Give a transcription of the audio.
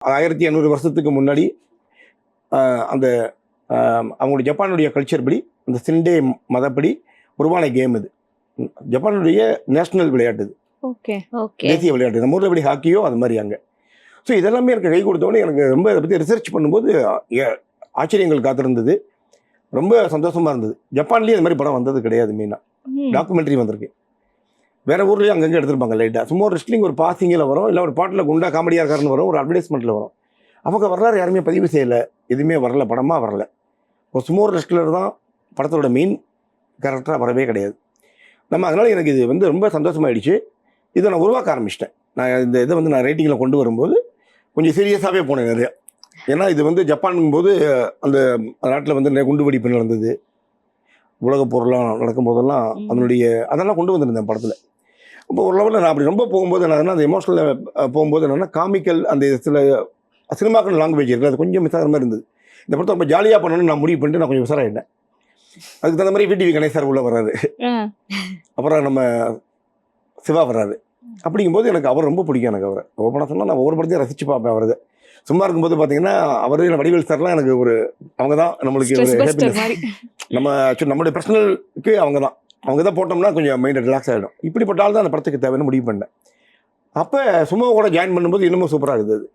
1800 வருஷத்துக்கு முன்னாடி அந்த அவங்களுடைய ஜப்பானுடைய கல்ச்சர் படி அந்த சிண்டே மதப்படி உருவான கேம் இது. ஜப்பானுடைய நேஷனல் விளையாட்டு இது, ஓகே ஓகே தேசிய விளையாட்டு. நம்ம ஊரில் எப்படி ஹாக்கியோ அது மாதிரி அங்கே. ஸோ இதெல்லாமே எனக்கு கை கொடுத்தோன்னே எனக்கு ரொம்ப இதை பற்றி ரிசர்ச் பண்ணும்போது ஆச்சரியங்கள் காத்திருந்தது. ரொம்ப சந்தோஷமாக இருந்தது. ஜப்பான்லேயும் இது மாதிரி படம் வந்தது கிடையாது. மெயினாக டாக்குமெண்ட்ரி வந்திருக்கு. வேறு ஊர்லேயும் அங்கங்கே எடுத்திருப்பாங்க லைட்டாக. சும்மா ஒரு ரெஸ்லிங் ஒரு பாசிங்கில் வரும், இல்லை ஒரு பாட்டில் குண்டா காமெடியாக இருக்காருன்னு வரும், ஒரு அட்வர்டைஸ்மெண்ட்டில் வரும். அவங்க வரலாறு யாருமே பதிவு செய்யலை, எதுவுமே வரல, படமாக வரல. ஒரு சும்மா ஒரு ரெஸ்லர் தான் படத்தோட மெயின் கேரக்டராக வரவே கிடையாது. அதனால் எனக்கு இது வந்து ரொம்ப சந்தோஷமாயிடுச்சு. இதை நான் உருவாக்க ஆரம்பிச்சிட்டேன். நான் இந்த இதை வந்து நான் ரேட்டிங்கில் கொண்டு வரும்போது கொஞ்சம் சீரியஸாகவே போனேன் நிறையா. ஏன்னா இது வந்து ஜப்பானுங்கும் போது அந்த நாட்டில் வந்து நிறைய குண்டு வெடிப்பு நடந்தது, உலகப் போரெல்லாம் நடக்கும்போதெல்லாம் அதெல்லாம் கொண்டு வந்திருந்தேன் படத்தில். இப்போ ஒரு லெவலில் நான் அப்படி ரொம்ப போகும்போது என்னன்னா, அந்த எமோஷனலில் போகும்போது என்னென்னா காமிக்கல் அந்த சில சினிமாக்கள் லாங்குவேஜ் இருக்குது, அது கொஞ்சம் மிஸ் ஆகிற மாதிரி இருந்தது. இந்த படத்தை ரொம்ப ஜாலியாக பண்ணணும்னு நான் முடிவு பண்ணிட்டு நான் கொஞ்சம் உஷாராயிட்டேன். அதுக்கு தகுந்த மாதிரி விடிவி கணேசர் உள்ள வர்றாரு, அப்புறம் நம்ம சிவா வர்றாரு. அப்படிங்கும்போது எனக்கு அவர் ரொம்ப பிடிக்கும். எனக்கு அவரை படம் சொன்னால் நான் ஒவ்வொரு படத்தையும் ரசித்து பார்ப்பேன். அவரது சும்மா இருக்கும்போது பார்த்தீங்கன்னா அவர் வடிவேல் சார்லாம் எனக்கு அவங்க தான் நம்மளுக்கு ஒரு ஹேப்பினஸ். நம்மளுடைய பர்சனலுக்கு அவங்க தான் போட்டோம்னா கொஞ்சம் மைண்ட் ரிலாக்ஸ் ஆகிடும். இப்படிப்பட்டால் தான் அந்த படத்துக்கு தேவைன்னு முடிவு பண்ணேன். அப்போ சும்மா கூட ஜாயின் பண்ணும்போது இன்னமும் சூப்பராக இருக்குது.